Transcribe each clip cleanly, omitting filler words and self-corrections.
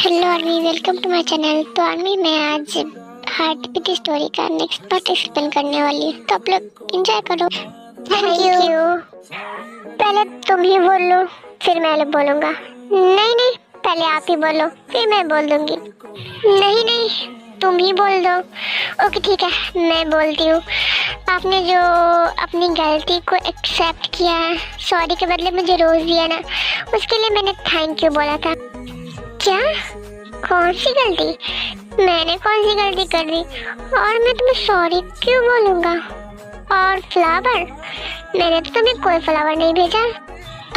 Hello army, welcome to my channel. तो army, मैं आज हार्ट बीट स्टोरी का नेक्स्ट पार्ट एक्सप्लेन करने वाली हूँ, तो आप लोग एंजॉय करो। Thank you. पहले तुम ही बोल लो, फिर मैं बोलूँगा। नहीं नहीं, पहले आप ही बोलो, फिर मैं बोल दूँगी। नहीं नहीं, तुम ही बोल दो। ओके ठीक है, मैं बोलती हूँ। आपने जो अपनी गलती को एक्सेप्ट किया है, सॉरी के बदले मुझे रोज़ दिया ना, उसके लिए मैंने थैंक यू बोला था। क्या? कौन सी गलती? मैंने कौन सी गलती कर दी और मैं तुम्हें सॉरी क्यों बोलूँगा? और फ्लावर? मैंने तो तुम्हें कोई फ्लावर नहीं भेजा।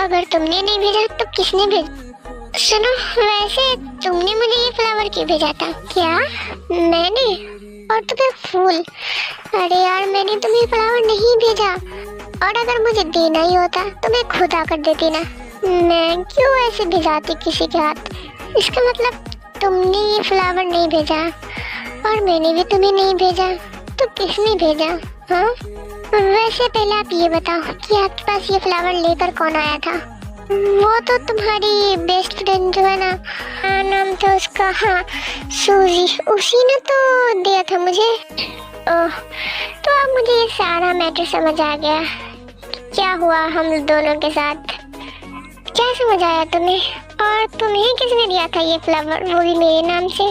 अगर तुमने नहीं भेजा तो किसने भेजा? सुनो, वैसे तुमने मुझे ये फ्लावर क्यों भेजा था? क्या? मैंने? और तुम्हें फूल? अरे यार, मैंने तुम्हें फ्लावर नहीं भेजा, और अगर मुझे देना ही होता तो मैं खुद आकर देती ना। मैं क्यों ऐसे भिजाती किसी के हाथ? इसका मतलब तुमने ये फ्लावर नहीं भेजा और मैंने भी तुम्हें नहीं भेजा, तो किसने भेजा? हाँ, वैसे पहले आप ये बताओ कि आपके पास ये फ्लावर लेकर कौन आया था? वो तो तुम्हारी बेस्ट फ्रेंड जो है ना, नाम था उसका, हाँ सूजी, उसी ने तो दिया था मुझे। ओह, तो अब मुझे ये सारा मैटर समझ आ गया। क्या हुआ हम दोनों के साथ? क्या समझ आया तुम्हें? और तुम्हें किसने दिया था ये फ्लावर, वो भी मेरे नाम से?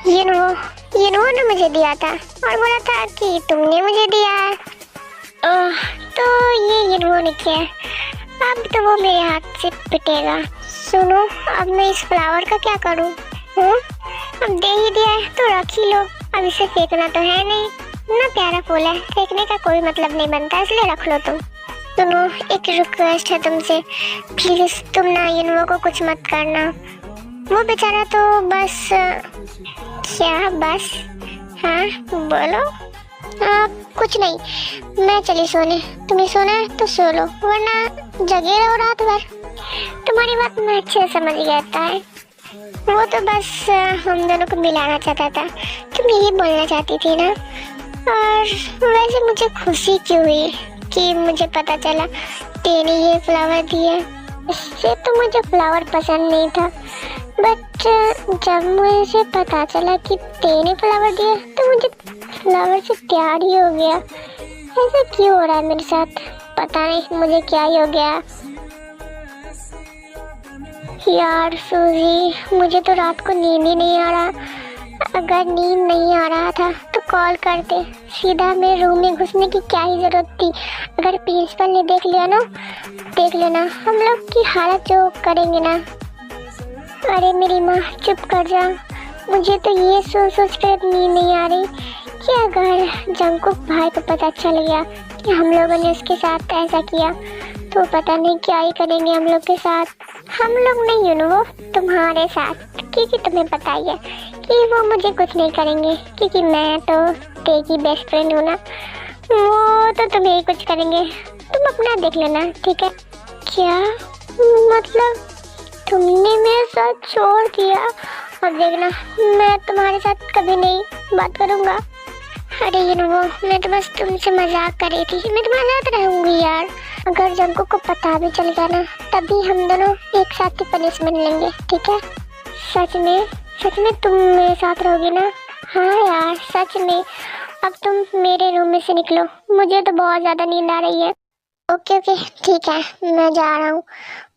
ये ने मुझे दिया था और बोला था कि तुमने मुझे दिया है। ओह, तो ये ने किया। अब तो वो मेरे हाथ से पिटेगा। सुनो, अब मैं इस फ्लावर का क्या करूं? अब दे ही दिया है तो रख ही लो, अब इसे फेंकना तो है नहीं ना। प्यारा फूल है, फेंकने का कोई मतलब नहीं बनता, इसलिए रख लो तुम। सुनो, एक रिक्वेस्ट है तुमसे, प्लीज तुम ना इनको को कुछ मत करना। वो बेचारा तो बस। क्या बस? हाँ बोलो। कुछ नहीं, मैं चली सोने। तुम्हें सोना है तो सो लो, वरना जगे रहो रात भर। तुम्हारी बात मैं अच्छे से समझ गया था। वो तो बस हम दोनों को मिलाना चाहता था, तुम यही बोलना चाहती थी ना। और वैसे मुझे खुशी क्यों हुई कि मुझे पता चला तेने ये फ्लावर दिया। इससे तो मुझे फ्लावर पसंद नहीं था, बट जब मुझे पता चला कि तेने फ्लावर दिया तो मुझे फ्लावर से प्यार ही हो गया। ऐसा क्यों हो रहा है मेरे साथ? पता नहीं मुझे क्या ही हो गया। यार सूजी, मुझे तो रात को नींद ही नहीं आ रहा। अगर नींद नहीं आ रहा था तो कॉल करते, सीधा मेरे रूम में घुसने की क्या ही जरूरत थी? अगर प्रिंसिपल ने देख लिया ना, देख लेना हम लोग की हालत जो करेंगे ना। अरे मेरी माँ, चुप कर जा। मुझे तो ये सोच कर नींद नहीं आ रही कि अगर जंकुक भाई को पता चल गया कि हम लोगों ने उसके साथ ऐसा किया तो पता नहीं क्या ही करेंगे हम लोग के साथ। हम लोग नहीं, वो तुम्हारे साथ, क्योंकि तुम्हें पता ही है कि वो मुझे कुछ नहीं करेंगे, क्योंकि मैं तो तेरी बेस्ट फ्रेंड हूँ ना। वो तो तुम्हें ही कुछ करेंगे, तुम अपना देख लेना, ठीक है? क्या मतलब तुमने मेरे साथ छोड़ दिया? अब देखना, मैं तुम्हारे साथ कभी नहीं बात करूँगा। अरे वो मैं तो बस तुमसे मजाक कर रही थी, मैं तुम्हारे साथ रहूँगी यार। अगर जंको को पता भी चल गया ना, तभी हम दोनों एक साथ ही पनिशमेंट लेंगे, ठीक है? सच में तुम मेरे साथ रहोगी ना? हाँ यार, सच में। अब तुम मेरे रूम में से निकलो, मुझे तो बहुत ज़्यादा नींद आ रही है। ओके ठीक है, मैं जा रहा हूँ,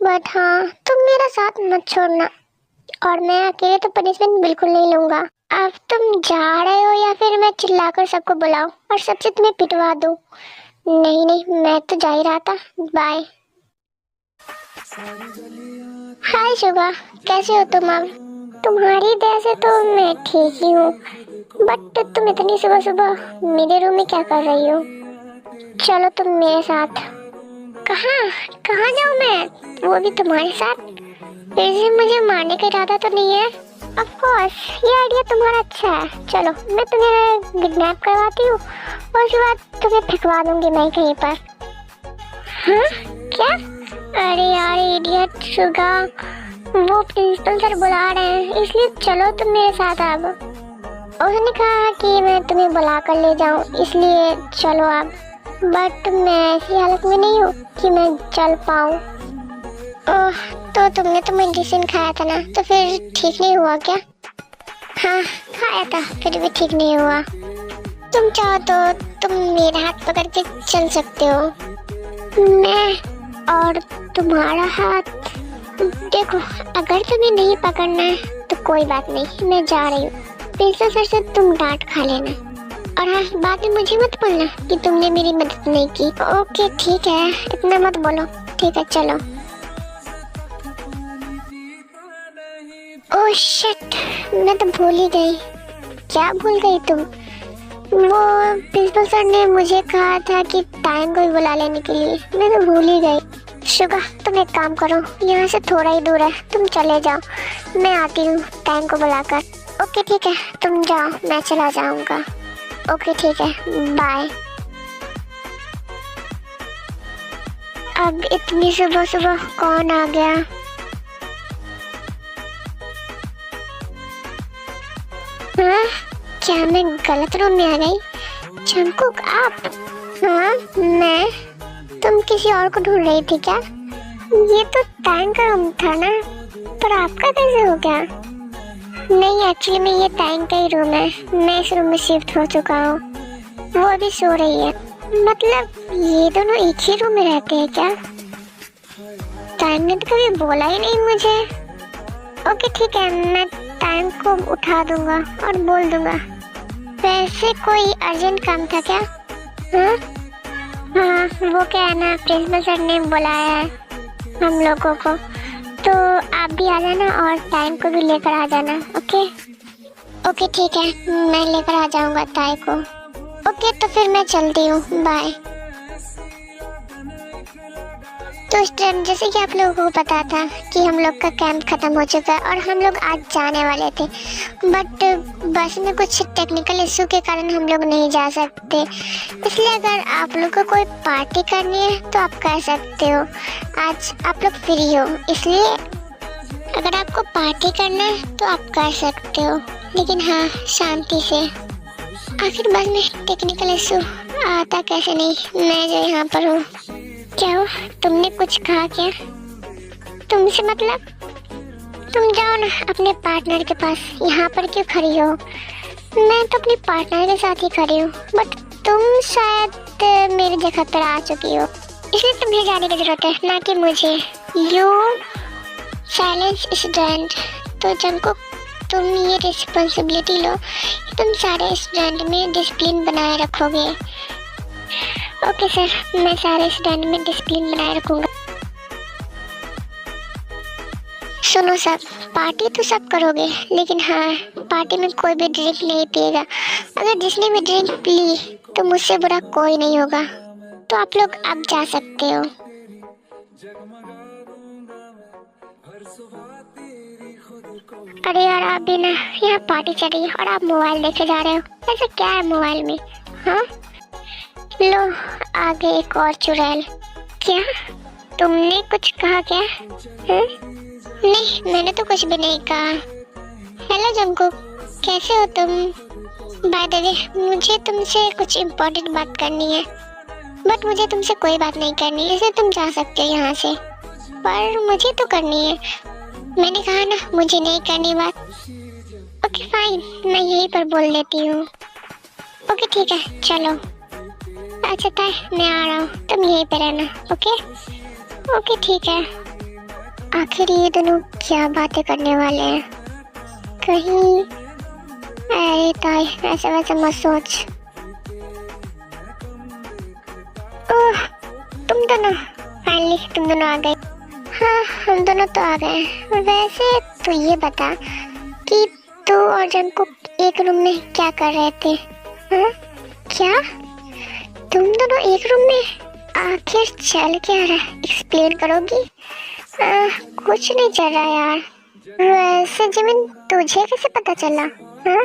बट हाँ तुम मेरा साथ मत छोड़ना। और मैं अकेले तो पनिशमेंट बिल्कुल नहीं लूँगा। अब तुम जा रहे हो या फिर मैं चिल्लाकर सबको बुलाऊं और सबसे तुम्हें पिटवा दूं? नहीं, मैं तो जा ही रहा था। बाय। हाय शुभा, कैसे हो तुम? अब तुम्हारी दया से तो मैं ठीक ही हूँ, बट तुम इतनी सुबह सुबह मेरे रूम में क्या कर रही हो? चलो तुम मेरे साथ। कहाँ जाऊँ मैं? वो भी तुम्हारे साथ? वैसे मुझे मारने का इरादा तो नहीं है? ऑफ कोर्स, ये आइडिया तुम्हारा अच्छा है। चलो मैं तुम्हें किडनैप करवाती हूँ और उसके बाद तुम्हें फेंकवा दूंगी मैं कहीं पर। हाँ क्या? अरे यार इडियट सुगा, वो प्रिंसिपल सर बुला रहे हैं, इसलिए चलो तुम मेरे साथ। अब उसने कहा कि मैं तुम्हें बुला कर ले जाऊँ, इसलिए चलो अब। बट मैं ऐसी हालत में नहीं हूँ कि मैं चल पाऊँ। ओह, तो तुमने तो मेडिसिन खाया था ना, तो फिर ठीक नहीं हुआ क्या? हाँ खाया था, फिर भी ठीक नहीं हुआ। तुम चाहो तो तुम मेरा हाथ पकड़ के चल सकते हो। मैं और तुम्हारा हाथ? देखो, अगर तुम्हें नहीं पकड़ना है तो कोई बात नहीं, मैं जा रही हूँ। प्रिंसेस सर से तुम डांट खा लेना, और हाँ, बाद में मुझे मत बोलना कि तुमने मेरी मदद नहीं की। ओके ठीक है, इतना मत बोलो। ठीक है चलो। ओह शिट, मैं तो भूल ही गई। क्या भूल गई तुम? वो प्रिंसिपल सर ने मुझे कहा था कि टाइम को भी बुला लेने के लिए, मैं तो भूल ही गई। शुगा, तुम एक काम करो, यहाँ से थोड़ा ही दूर है, तुम चले जाओ, मैं आती हूँ टाइम को बुलाकर। ओके ठीक है, तुम जाओ, मैं चला जाऊँगा। ओके ठीक है, बाय। अब इतनी सुबह सुबह कौन आ गया? हाँ, क्या मैं गलत रूम में आ गई? जंगकुक आप? हाँ मैं। तुम किसी और को ढूंढ रही थी क्या? ये तो टैंक का रूम था ना, पर आपका कैसे हो गया? नहीं, एक्चुअली में ये टैंक का ही रूम है, मैं इस रूम में शिफ्ट हो चुका हूँ। वो अभी सो रही है। मतलब ये दोनों एक ही रूम में रहते हैं क्या? टाइम ने तो कभी बोला ही नहीं मुझे। ओके ठीक है, मैं टाइम को उठा दूंगा और बोल दूंगा। वैसे कोई अर्जेंट काम था क्या? हाँ हाँ, वो क्या है ना, प्रिंसिपल सर ने बुलाया है हम लोगों को, तो आप भी आ जाना और टाइम को भी लेकर आ जाना। ओके ओके ठीक है, मैं लेकर आ जाऊंगा टाइम को। ओके तो फिर मैं चलती हूँ, बाय। तो स्टूडेंट, जैसे कि आप लोगों को पता था कि हम लोग का कैंप खत्म हो चुका है और हम लोग आज जाने वाले थे, बट बस में कुछ टेक्निकल इशू के कारण हम लोग नहीं जा सकते। इसलिए अगर आप लोग को कोई पार्टी करनी है तो आप कर सकते हो। आज आप लोग फ्री हो, इसलिए अगर आपको पार्टी करना है तो आप कर सकते हो, लेकिन हाँ शांति से। आखिर बस में टेक्निकल इशू आता कैसे नहीं, मैं जो यहाँ पर हूँ। क्या हो, तुमने कुछ कहा क्या? तुमसे मतलब? तुम जाओ ना अपने पार्टनर के पास, यहाँ पर क्यों खड़ी हो? मैं तो अपने पार्टनर के साथ ही खड़ी हूँ, बट तुम शायद मेरी जगह पर आ चुकी हो, इसलिए तुम्हें जाने की जरूरत है, ना कि मुझे। You silence student. तो जंगकुक, तुम ये रिस्पॉन्सिबिलिटी लो, तुम सारे स्टूडेंट में डिसिप्लिन बनाए रखोगे। ओके सर, मैं सारे स्टूडेंट में डिसिप्लिन बनाए रखूँगा। सुनो सब, पार्टी तो सब करोगे, लेकिन हाँ पार्टी में कोई भी ड्रिंक नहीं पिएगा। अगर जिसने भी ड्रिंक पी तो मुझसे बुरा कोई नहीं होगा। तो आप लोग अब जा सकते हो। अरे यार, आप भी ना, यहाँ पार्टी चल रही है और आप मोबाइल लेके जा रहे हो, ऐसा क्या है मोबाइल में? हाँ लो, आगे एक और चुड़ैल। क्या तुमने कुछ कहा क्या? नहीं, मैंने तो कुछ भी नहीं कहा। हेलो जंगकुक, कैसे हो तुम? बाय द वे, मुझे तुमसे कुछ इम्पोर्टेंट बात करनी है, बट मुझे तुमसे कोई बात नहीं करनी, इसलिए तुम जा सकते हो यहाँ से, पर मुझे तो करनी है। मैंने कहा ना, मुझे नहीं करनी बात। ओके फाइन, मैं यहीं पर बोल देती हूँ। ओके ठीक है, चलो। अच्छा ताई, मैं आ रहा हूँ, तुम यहीं पे रहना। ओके ओके ठीक है। आखिर ये दोनों क्या बातें करने वाले हैं? कहीं, अरे ताई ऐसा वैसा मत सोच। ओह, तुम दोनों फाइनली, तुम दोनों आ गए। हाँ, हम दोनों तो आ गए। वैसे तो ये बता कि तू और जंगकुक एक रूम में क्या कर रहे थे? हाँ क्या तुम दोनों एक रूम में? आखिर चल क्या रहा है, एक्सप्लेन करोगी? कुछ नहीं चल रहा यार। वैसे जिमिन, तुझे कैसे पता चला? हाँ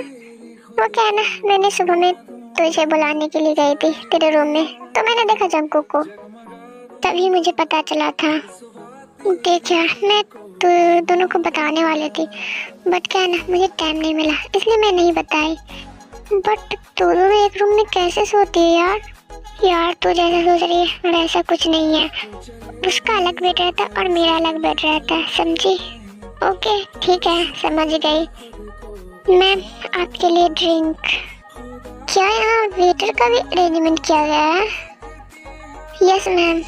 वो क्या है ना, मैंने सुबह में तुझे बुलाने के लिए गई थी तेरे रूम में, तो मैंने देखा जंगकुक को, तभी मुझे पता चला था। देख यार, मैं तो दोनों को बताने वाली थी, बट क्या है ना, मुझे टाइम नहीं मिला, इसलिए मैं नहीं बताई। बट दोनों एक रूम में कैसे सोती है यार? यार तू जैसा सोच रही है वैसा कुछ नहीं है। उसका अलग बेड रहता है और मेरा अलग बेड रहता है, समझी? ओके ठीक है, समझ गई। मैम आपके लिए ड्रिंक। क्या यहाँ वेटर का भी अरेंजमेंट किया गया है? Yes ma'am.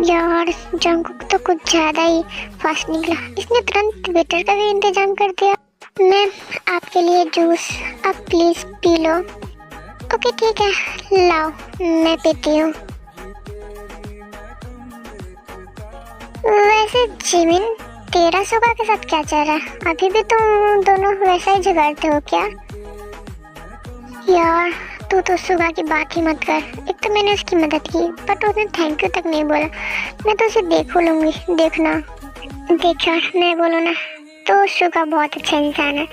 यार जंकुक तो कुछ ज़्यादा ही फास्ट निकला, इसने तुरंत वेटर का भी इंतजाम कर दिया। मैम आपके लिए जूस, आप प्लीज़ पी लो। ओके ठीक है, लाओ मैं पीती हूँ। वैसे जिमिन तेरा सुगा के साथ क्या चल रहा है? अभी भी तुम दोनों वैसा ही झगड़ते हो क्या? यार तू तो सुगा की बात ही मत कर। एक तो मैंने उसकी मदद की बट उसने थैंक यू तक नहीं बोला। मैं तो उसे देखो लूँगी, देखना। देखा मैं बोलूँ ना तो सुगा बहुत अच्छा इंसान है।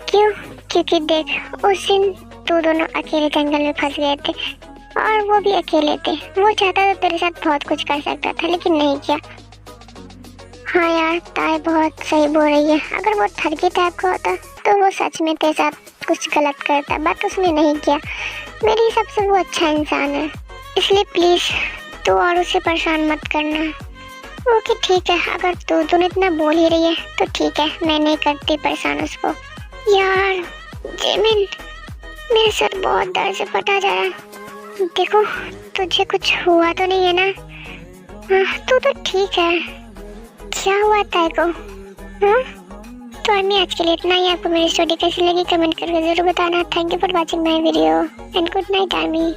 क्यों? क्योंकि देख उस दिन तू दोनों अकेले जंगल में फंस गए थे और वो भी अकेले थे। वो चाहता तो तेरे साथ बहुत कुछ कर सकता था लेकिन नहीं किया। हाँ यार ताई बहुत सही बोल रही है। अगर वो ठगी टाइप का होता तो वो सच में तेरे साथ कुछ गलत करता, बट उसने नहीं किया। मेरे हिसाब से वो अच्छा इंसान है, इसलिए प्लीज़ तू और उसे परेशान मत करना। ओके ठीक है, अगर तू दोनों इतना बोल ही रही है तो ठीक है, मैं नहीं करती परेशान उसको। यार जेमिन मेरा सर बहुत दर्द से फटा जा रहा है। देखो तुझे कुछ हुआ तो नहीं है ना? हाँ तू तो ठीक है। क्या हुआ ताई को? हाँ तो आर्मी आज के लिए इतना ही। आपको मेरी स्टोरी कैसी लगी कमेंट करके जरूर बताना। Thank you for watching my video and good night army.